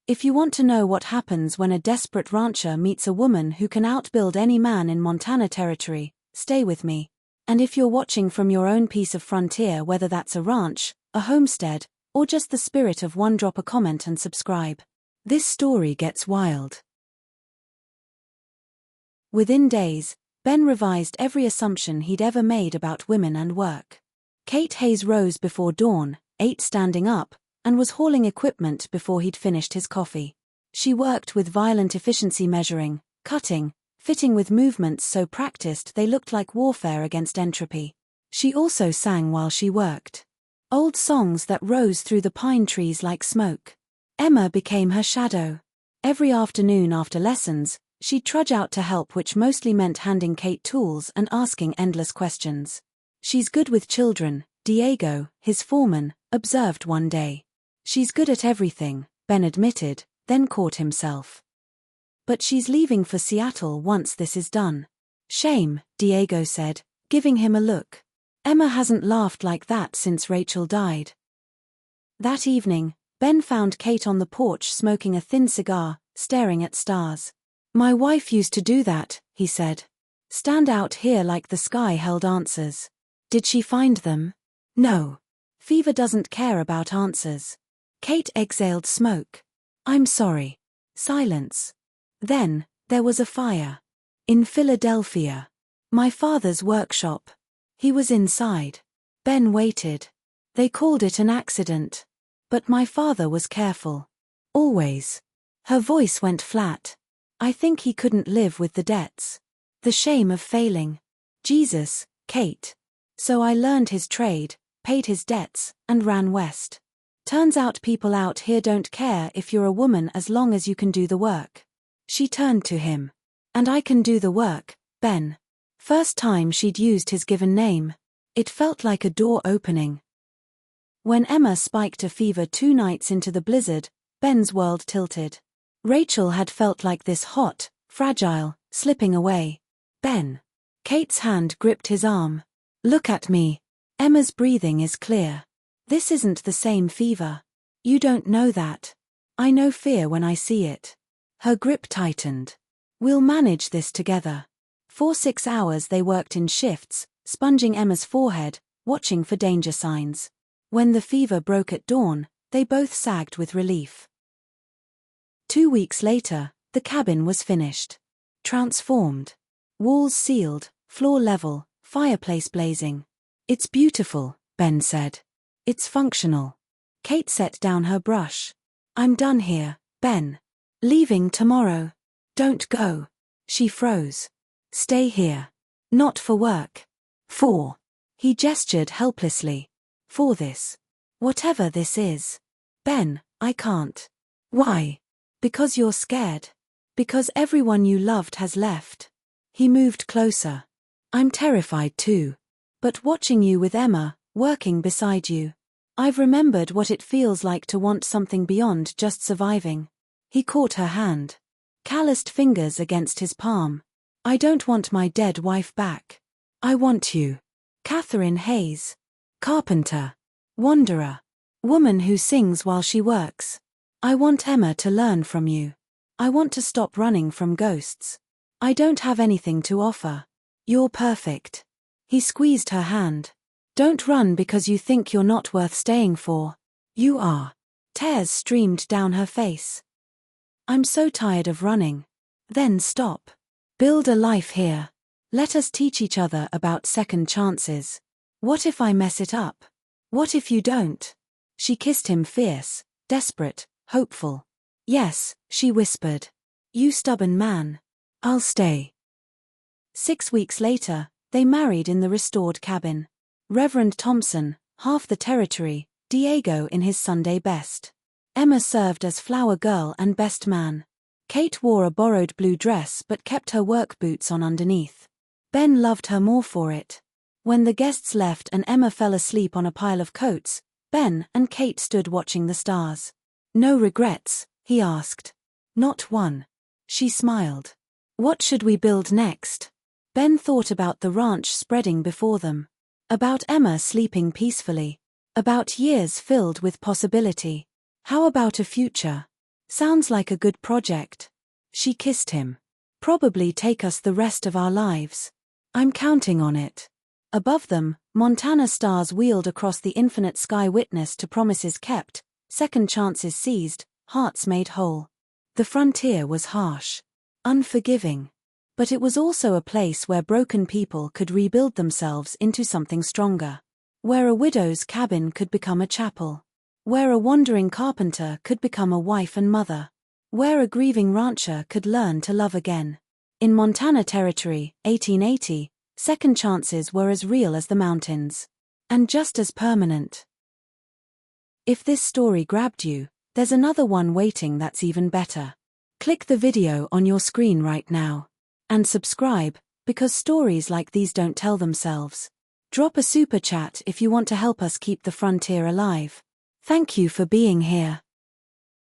If you want to know what happens when a desperate rancher meets a woman who can outbuild any man in Montana Territory, stay with me. And if you're watching from your own piece of frontier, whether that's a ranch, a homestead, or just the spirit of one, drop a comment and subscribe. This story gets wild. Within days, Ben revised every assumption he'd ever made about women and work. Kate Hayes rose before dawn, ate standing up, and was hauling equipment before he'd finished his coffee. She worked with violent efficiency, measuring, cutting, fitting with movements so practiced they looked like warfare against entropy. She also sang while she worked. Old songs that rose through the pine trees like smoke. Emma became her shadow. Every afternoon after lessons, she'd trudge out to help, which mostly meant handing Kate tools and asking endless questions. She's good with children, Diego, his foreman, observed one day. She's good at everything, Ben admitted, then caught himself. But she's leaving for Seattle once this is done. Shame, Diego said, giving him a look. Emma hasn't laughed like that since Rachel died. That evening, Ben found Kate on the porch smoking a thin cigar, staring at stars. My wife used to do that, he said. Stand out here like the sky held answers. Did she find them? No. Fever doesn't care about answers. Kate exhaled smoke. I'm sorry. Silence. Then, there was a fire. In Philadelphia. My father's workshop. He was inside. Ben waited. They called it an accident. But my father was careful. Always. Her voice went flat. I think he couldn't live with the debts. The shame of failing. Jesus, Kate. So I learned his trade, paid his debts, and ran west. Turns out people out here don't care if you're a woman as long as you can do the work. She turned to him. And I can do the work, Ben. First time she'd used his given name. It felt like a door opening. When Emma spiked a fever 2 nights into the blizzard, Ben's world tilted. Rachel had felt like this, hot, fragile, slipping away. Ben. Kate's hand gripped his arm. Look at me. Emma's breathing is clear. This isn't the same fever. You don't know that. I know fear when I see it. Her grip tightened. We'll manage this together. For 6 hours they worked in shifts, sponging Emma's forehead, watching for danger signs. When the fever broke at dawn, they both sagged with relief. 2 weeks later, the cabin was finished. Transformed. Walls sealed, floor level, fireplace blazing. It's beautiful, Ben said. It's functional. Kate set down her brush. I'm done here, Ben. Leaving tomorrow. Don't go. She froze. Stay here. Not for work. For. He gestured helplessly. For this. Whatever this is. Ben, I can't. Why? Because you're scared. Because everyone you loved has left. He moved closer. I'm terrified too. But watching you with Emma, working beside you, I've remembered what it feels like to want something beyond just surviving. He caught her hand. Calloused fingers against his palm. I don't want my dead wife back. I want you. Catherine Hayes. Carpenter. Wanderer. Woman who sings while she works. I want Emma to learn from you. I want to stop running from ghosts. I don't have anything to offer. You're perfect. He squeezed her hand. Don't run because you think you're not worth staying for. You are. Tears streamed down her face. I'm so tired of running. Then stop. Build a life here. Let us teach each other about second chances. What if I mess it up? What if you don't? She kissed him, fierce, desperate, hopeful. Yes, she whispered. You stubborn man. I'll stay. 6 weeks later, they married in the restored cabin. Reverend Thompson, half the territory, Diego in his Sunday best. Emma served as flower girl and best man. Kate wore a borrowed blue dress but kept her work boots on underneath. Ben loved her more for it. When the guests left and Emma fell asleep on a pile of coats, Ben and Kate stood watching the stars. No regrets, he asked. Not one. She smiled. What should we build next? Ben thought about the ranch spreading before them. About Emma sleeping peacefully. About years filled with possibility. How about a future? Sounds like a good project. She kissed him. Probably take us the rest of our lives. I'm counting on it. Above them, Montana stars wheeled across the infinite sky, witness to promises kept, second chances seized, hearts made whole. The frontier was harsh, unforgiving. But it was also a place where broken people could rebuild themselves into something stronger. Where a widow's cabin could become a chapel. Where a wandering carpenter could become a wife and mother. Where a grieving rancher could learn to love again. In Montana Territory, 1880, second chances were as real as the mountains. And just as permanent. If this story grabbed you, there's another one waiting that's even better. Click the video on your screen right now. And subscribe, because stories like these don't tell themselves. Drop a super chat if you want to help us keep the frontier alive. Thank you for being here.